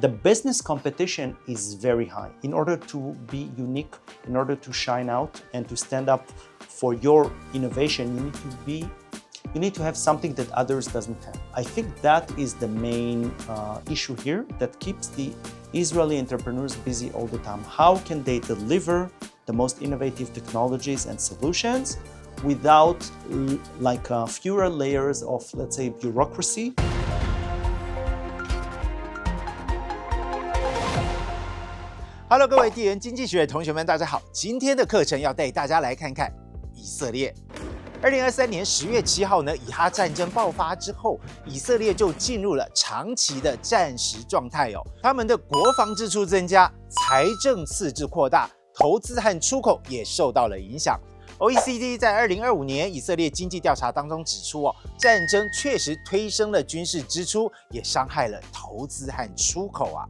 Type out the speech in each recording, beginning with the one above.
the business competition is very high. In order to be unique, in order to shine out and to stand up for your innovation, you need to have something that others doesn't have. I think that is the main issue here that keeps the Israeli entrepreneurs busy all the time. How can they deliver the most innovative technologies and solutions without fewer layers of, let's say, bureaucracy? Hello， 各位地缘经济学的同学们，大家好。今天的课程要带大家来看看以色列。2023年10月7号呢，以哈战争爆发之后，以色列就进入了长期的战时状态哦。他们的国防支出增加，财政赤字扩大，投资和出口也受到了影响。OECD 在2025年以色列经济调查当中指出哦，战争确实推升了军事支出，也伤害了投资和出口啊。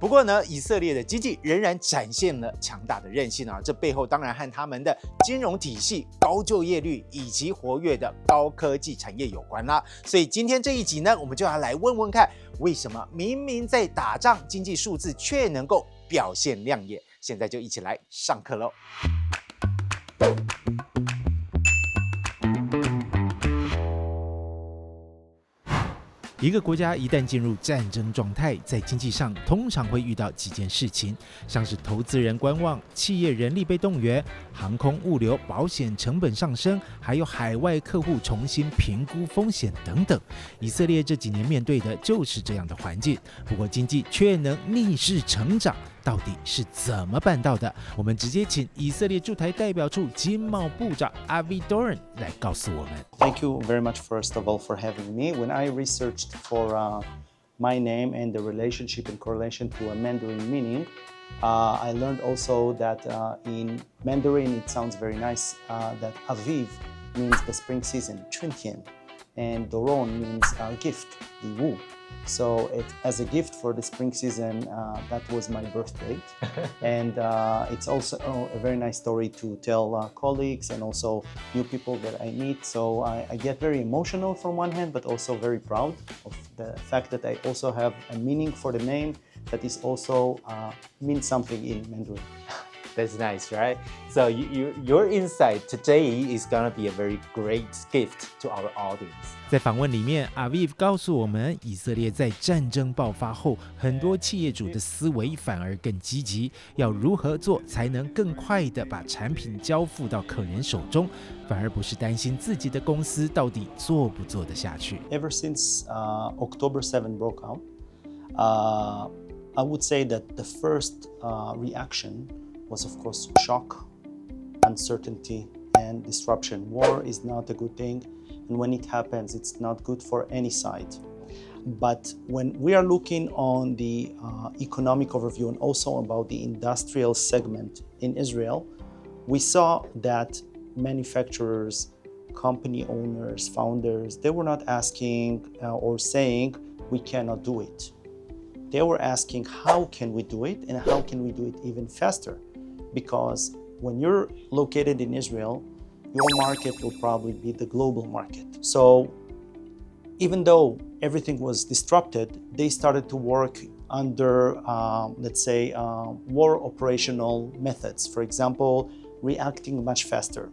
不过呢，以色列的经济仍然展现了强大的韧性啊，这背后当然和他们的金融体系、高就业率以及活跃的高科技产业有关啦。所以今天这一集呢，我们就要来问问看，为什么明明在打仗，经济数字却能够表现亮眼？现在就一起来上课喽！一个国家一旦进入战争状态，在经济上通常会遇到几件事情，像是投资人观望、企业人力被动员、航空物流、保险成本上升，还有海外客户重新评估风险等等。以色列这几年面对的就是这样的环境，不过经济却能逆势成长。到底是怎么办到的？我们直接请以色列驻台代表处经贸部长 Avi Doron 来告诉我们。Thank you very much, first of all, for having me. When I researched for my name and the relationship and correlation to a Mandarin meaning, I learned also that in Mandarin it sounds very nice that Aviv means the spring season, 春天, and Doron means gift, 礼物. So as a gift for the spring season, that was my birth date. And it's also a very nice story to tell colleagues and also new people that I meet. So I get very emotional from one hand, but also very proud of the fact that I also have a meaning for the name that is also means something in Mandarin. That's nice, right? So your insight today is gonna be a very great gift to our audience. 在访问里面 ，Aviv 告诉我们，以色列在战争爆发后，很多企业主的思维反而更积极，要如何做才能更快地把产品交付到客人手中，反而不是担心自己的公司到底做不做得下去。Ever since October 7 broke out, I would say that the first reaction was, of course, shock, uncertainty, and disruption. War is not a good thing, and when it happens, it's not good for any side. But when we are looking on the economic overview and also about the industrial segment in Israel, we saw that manufacturers, company owners, founders, they were not asking or saying, we cannot do it. They were asking, how can we do it, and how can we do it even faster? Because when you're located in Israel, your market will probably be the global market. So even though everything was disrupted, they started to work under, let's say, war operational methods. For example, reacting much faster,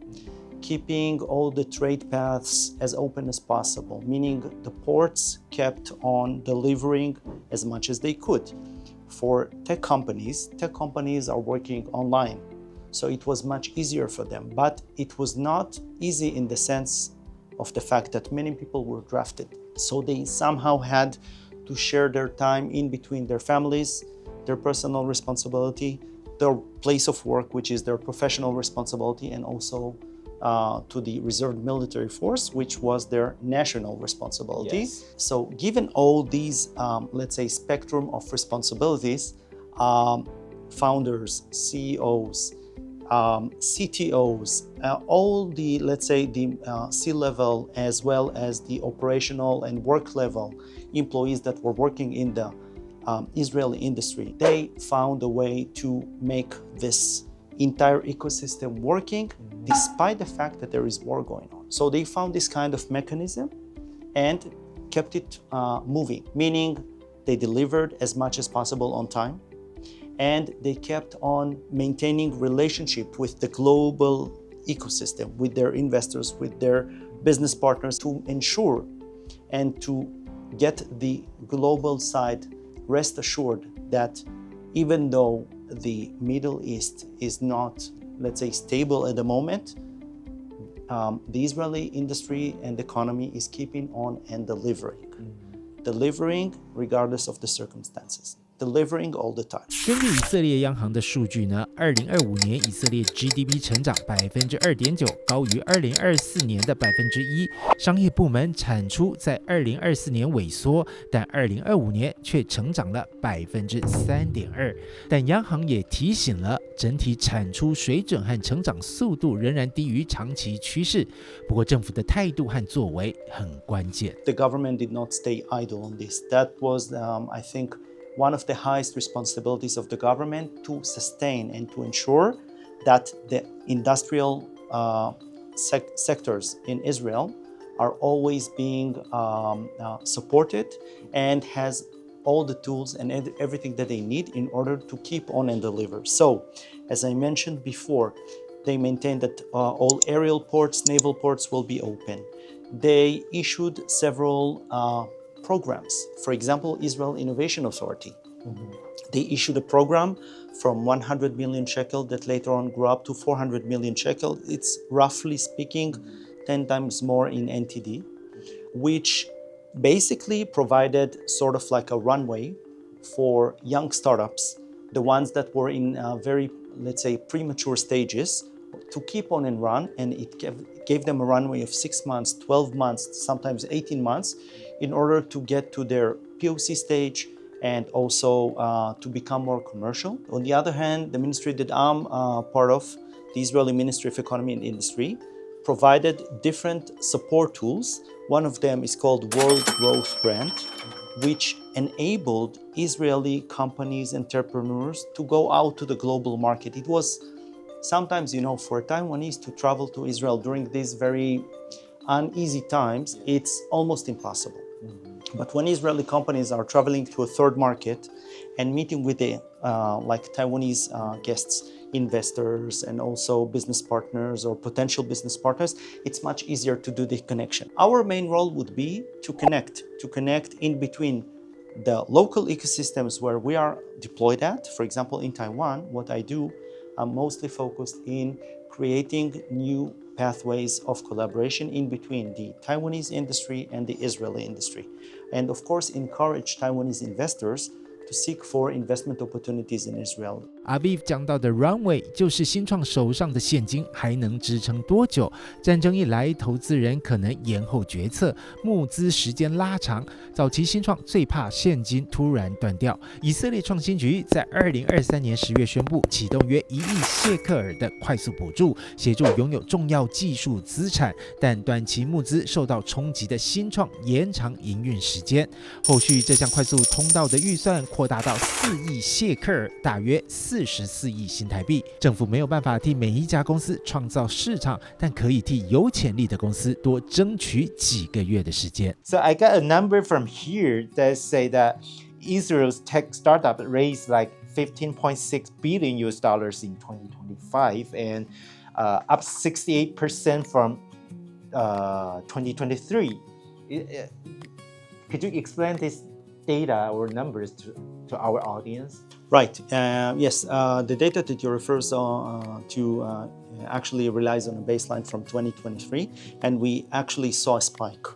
keeping all the trade paths as open as possible, meaning the ports kept on delivering as much as they could. For tech companies are working online, so it was much easier for them. But it was not easy in the sense of the fact that many people were drafted. So they somehow had to share their time in between their families, their personal responsibility, their place of work, which is their professional responsibility, and also to the reserve military force, which was their national responsibility. Yes. So given all these, let's say, spectrum of responsibilities, founders, CEOs, CTOs, all the, let's say, the C-level as well as the operational and work level employees that were working in the Israeli industry, they found a way to make this entire ecosystem working despite the fact that there is war going on. So they found this kind of mechanism and kept it moving, meaning They delivered as much as possible on time, and they kept on maintaining relationship with the global ecosystem, with their investors, with their business partners, to ensure and to get the global side rest assured that even though the Middle East is not, let's say, stable at the moment, the Israeli industry and economy is keeping on and delivering regardless of the circumstances, delivering all the time. 根据以色列央行的数据呢，2025年以色列 GDP 成长2.9%，高于2024年的1%。商业部门产出在2024年萎缩，但2025年却成长了3.2%。但央行也提醒了，整体产出水准和成长速度仍然低于长期趋势。不过政府的态度和作为很关键。The government did not stay idle on this. That was, I think, one of the highest responsibilities of the government to sustain and to ensure that the industrial sectors in Israel are always being supported and has all the tools and everything that they need in order to keep on and deliver. So, as I mentioned before, they maintained that all aerial ports, naval ports will be open. They issued several programs. For example, Israel Innovation Authority. They issued a program from 100 million shekel that later on grew up to 400 million shekel. It's roughly speaking 10 times more in NTD, which basically provided sort of like a runway for young startups, the ones that were in very, let's say, premature stages, to keep on and run, and it gave them a runway of 6 months, 12 months, sometimes 18 months, in order to get to their POC stage and also to become more commercial. On the other hand, the ministry that I'm part of, the Israeli Ministry of Economy and Industry, provided different support tools. One of them is called World Growth Grant, which enabled Israeli companies, entrepreneurs to go out to the global market. It was sometimes, for Taiwanese to travel to Israel during these very uneasy times, it's almost impossible. But when Israeli companies are traveling to a third market and meeting with the like Taiwanese guests, investors, and also business partners or potential business partners, it's much easier to do the connection. Our main role would be to connect in between the local ecosystems where we are deployed at. For example, in Taiwan, what I do, I'm mostly focused in creating new pathways of collaboration in between the Taiwanese industry and the Israeli industry. And of course, encourage Taiwanese investors to seek for investment opportunities in Israel. Aviv 讲到的 runway 就是新创手上的现金还能支撑多久？战争一来，投资人可能延后决策，募资时间拉长。早期新创最怕现金突然断掉。以色列创新局在2023年10月宣布启动约1亿谢克尔的快速补助，协助拥有重要技术资产但短期募资受到冲击的新创延长营运时间。后续这项快速通道的预算扩大到4亿谢克尔，大约44亿新台币。政府没有办法替每一家公司创造市场，但可以替有潜力的公司多争取几个月的时间。So I got a number from here that say that Israel's tech startup raised like $15.6 billion in 2025 and up 68% from 2023. Could you explain this data or numbers to our audience? Right. Yes. The data that you refer to actually relies on a baseline from 2023, and we actually saw a spike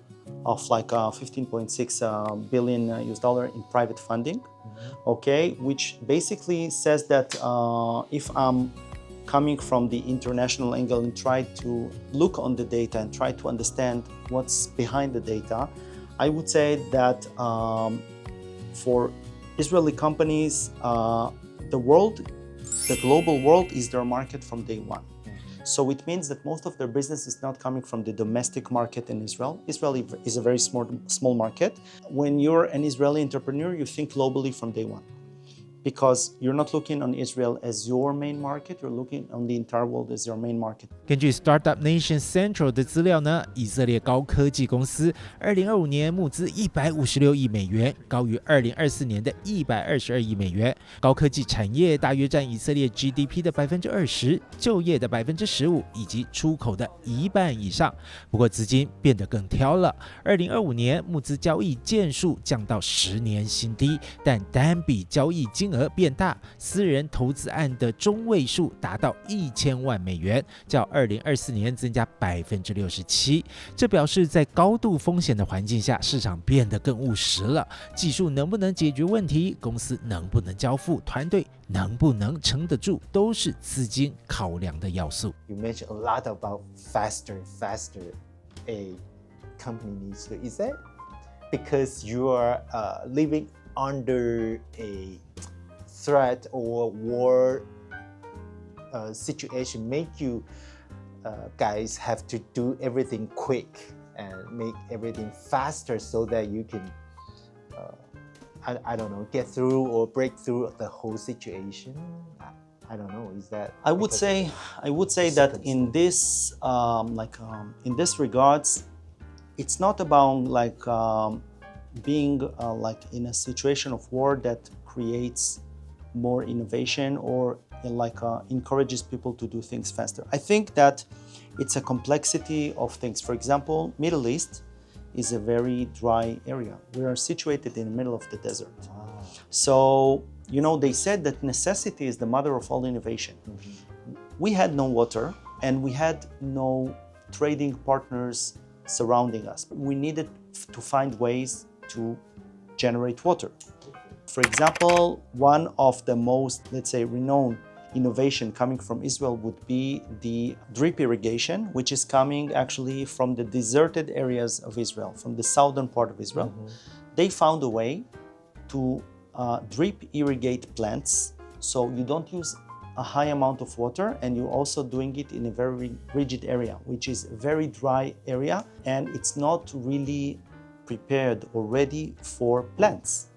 of like $15.6 billion in private funding. Okay, which basically says that if I'm coming from the international angle and try to look on the data and try to understand what's behind the data, I would say that for Israeli companies, the global world is their market from day one. So it means that most of their business is not coming from the domestic market in Israel. Israel is a very small market. When you're an Israeli entrepreneur, you think globally from day one. because you're not looking on Israel as your main market, you're looking on the entire world as your main market. 根据 Startup Nation Central 的资料呢，以色列高科技公司2025年募资156亿美元，高于2024年的122亿美元。高科技产业大约占以色列 GDP 的20%，就业的15%，以及出口的一半以上。不过资金变得更挑了，2025年募资交易件数降到10年新低，但单笔交易金额变大，私人投资案的中位数达到1000万美元，较2024年增加67%。这表示在高度风险的环境下，市场变得更务实了。技术能不能解决问题，公司能不能交付，团队能不能撑得住，都是资金考量的要素。You mentioned a lot about faster a company needs to. Is that because you are living under a threat or war situation make you guys have to do everything quick and make everything faster so that you can I don't know, get through or break through the whole situation? I don't know. Is that? I would say that in this in this regards, it's not about being in a situation of war that creates more innovation or encourages people to do things faster. I think that it's a complexity of things. For example, Middle East is a very dry area. We are situated in the middle of the desert. Wow. So, they said that necessity is the mother of all innovation. Mm-hmm. We had no water and we had no trading partners surrounding us. We needed to find ways to generate water. For example, one of the most, let's say, renowned innovation coming from Israel would be the drip irrigation, which is coming actually from the deserted areas of Israel, from the southern part of Israel. Mm-hmm. They found a way to drip irrigate plants, so you don't use a high amount of water, and you're also doing it in a very rigid area, which is a very dry area, and it's not really prepared or ready for plants,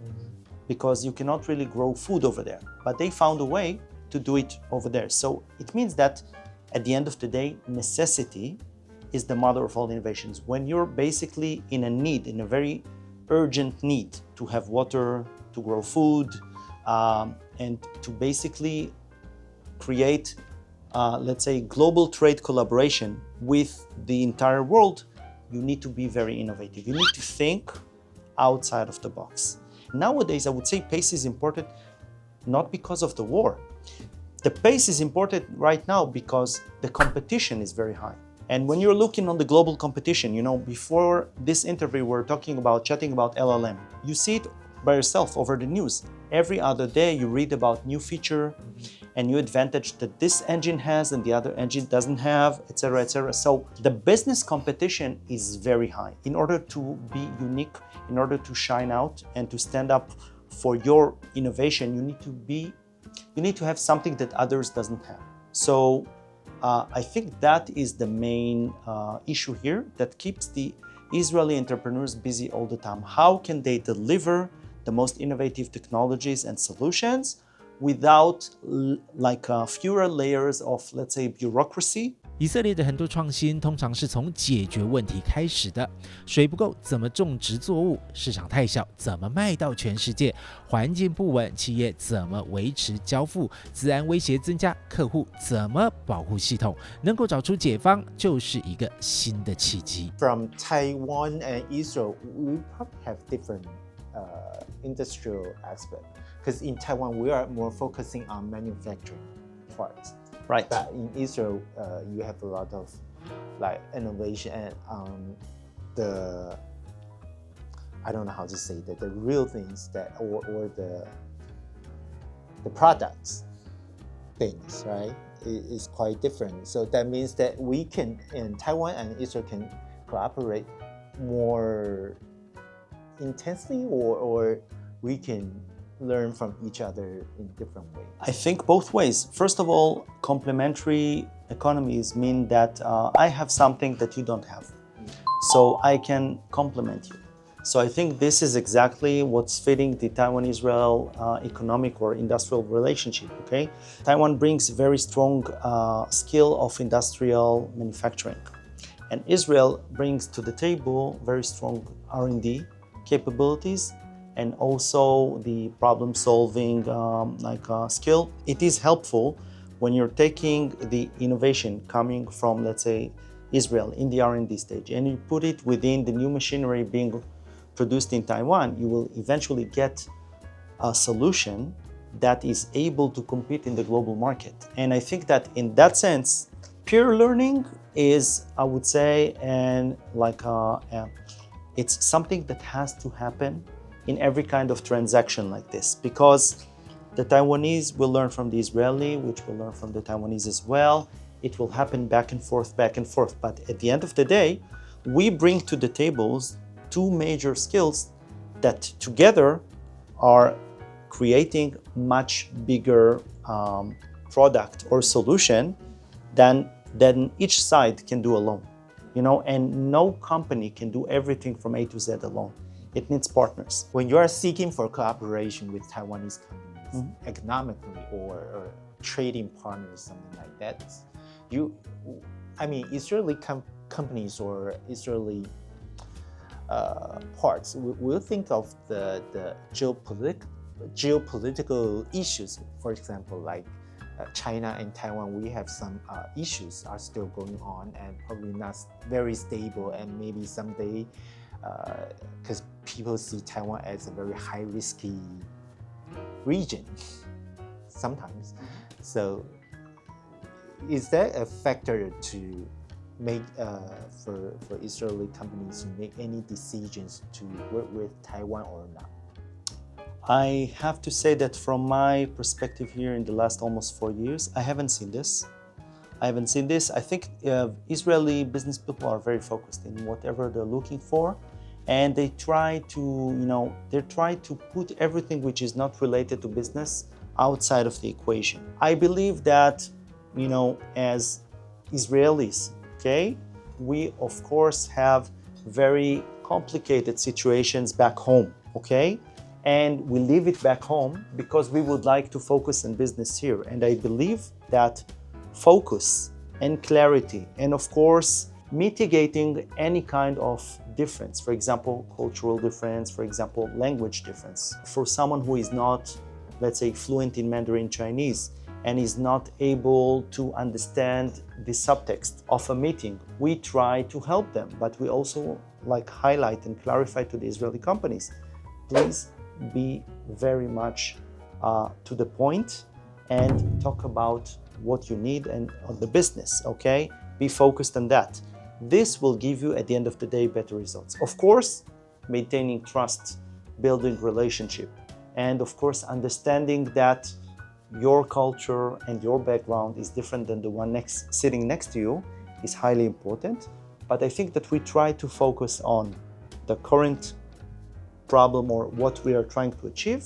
because you cannot really grow food over there. But they found a way to do it over there. So it means that at the end of the day, necessity is the mother of all innovations. When you're basically in a need, in a very urgent need to have water, to grow food, and to basically create, let's say, global trade collaboration with the entire world, you need to be very innovative. You need to think outside of the box. Nowadays, I would say pace is important not because of the war. The pace is important right now because the competition is very high. And when you're looking on the global competition, before this interview, we're chatting about LLM. You see it by yourself over the news. Every other day, you read about new feature and new advantage that this engine has and the other engine doesn't have, etc., etc. So the business competition is very high. In order to be unique, in order to shine out and to stand up for your innovation, you need to have something that others doesn't have. So I think that is the main issue here that keeps the Israeli entrepreneurs busy all the time. How can they deliver the most innovative technologies and solutions without fewer layers of, let's say, bureaucracy? 以色列的很多创新通常是从解决问题开始的，水不够怎么种植作物，市场太小怎么卖到全世界，环境不稳企业怎么维持交付，资安威胁增加客户怎么保护系统，能够找出解方就是一个新的契机。 From Taiwan and Israel, we probably have different industrial aspect, because in Taiwan we are more focusing on manufacturing parts. Right. But in Israel, you have a lot of innovation and I don't know how to say that, the real things that or the products things, right? It is quite different. So that means that we can, in Taiwan and Israel, can cooperate more intensely, or we can learn from each other in different ways? I think both ways. First of all, complementary economies mean that I have something that you don't have. So I can complement you. So I think this is exactly what's fitting the Taiwan-Israel economic or industrial relationship, okay? Taiwan brings very strong skill of industrial manufacturing. And Israel brings to the table very strong R&D capabilities and also the problem-solving skill. It is helpful when you're taking the innovation coming from, let's say, Israel in the R&D stage, and you put it within the new machinery being produced in Taiwan, you will eventually get a solution that is able to compete in the global market. And I think that in that sense, peer learning is, I would say, it's something that has to happen in every kind of transaction like this, because the Taiwanese will learn from the Israeli, which will learn from the Taiwanese as well. It will happen back and forth. But at the end of the day, we bring to the tables two major skills that together are creating much bigger product or solution than each side can do alone. And no company can do everything from A to Z alone. It needs partners. When you are seeking for cooperation with Taiwanese companies, economically or trading partners, something like that, Israeli companies or Israeli parts will think of the geopolitical issues. For example, like China and Taiwan, we have some issues are still going on and probably not very stable, and maybe someday, because people see Taiwan as a very high-risky region sometimes. So is that a factor to make for Israeli companies to make any decisions to work with Taiwan or not? I have to say that from my perspective here in the last almost 4 years, I haven't seen this. I think Israeli business people are very focused in whatever they're looking for, and they try to put everything which is not related to business outside of the equation. I believe that, as Israelis, okay, we of course have very complicated situations back home, okay? And we leave it back home because we would like to focus on business here. And I believe that focus and clarity, and of course, mitigating any kind of difference, for example, cultural difference, for example, language difference. For someone who is not, let's say, fluent in Mandarin Chinese and is not able to understand the subtext of a meeting, we try to help them, but we also highlight and clarify to the Israeli companies, please be very much to the point and talk about what you need and on the business, okay? Be focused on that. This will give you, at the end of the day, better results. Of course, maintaining trust, building relationship, and of course, understanding that your culture and your background is different than the one sitting next to you is highly important. But I think that we try to focus on the current problem or what we are trying to achieve,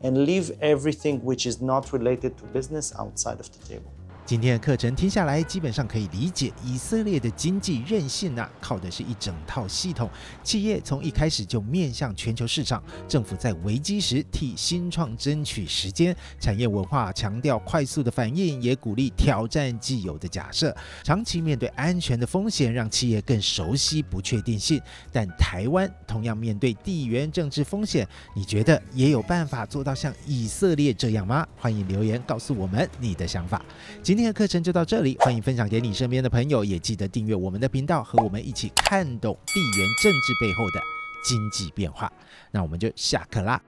and leave everything which is not related to business outside of the table. 今天的课程听下来，基本上可以理解以色列的经济韧性靠的是一整套系统。企业从一开始就面向全球市场，政府在危机时替新创争取时间，产业文化强调快速的反应，也鼓励挑战既有的假设。长期面对安全的风险，让企业更熟悉不确定性。但台湾同样面对地缘政治风险，你觉得也有办法做到像以色列这样吗？欢迎留言告诉我们你的想法。今天的课程就到这里，欢迎分享给你身边的朋友，也记得订阅我们的频道，和我们一起看懂地缘政治背后的经济变化。那我们就下课啦。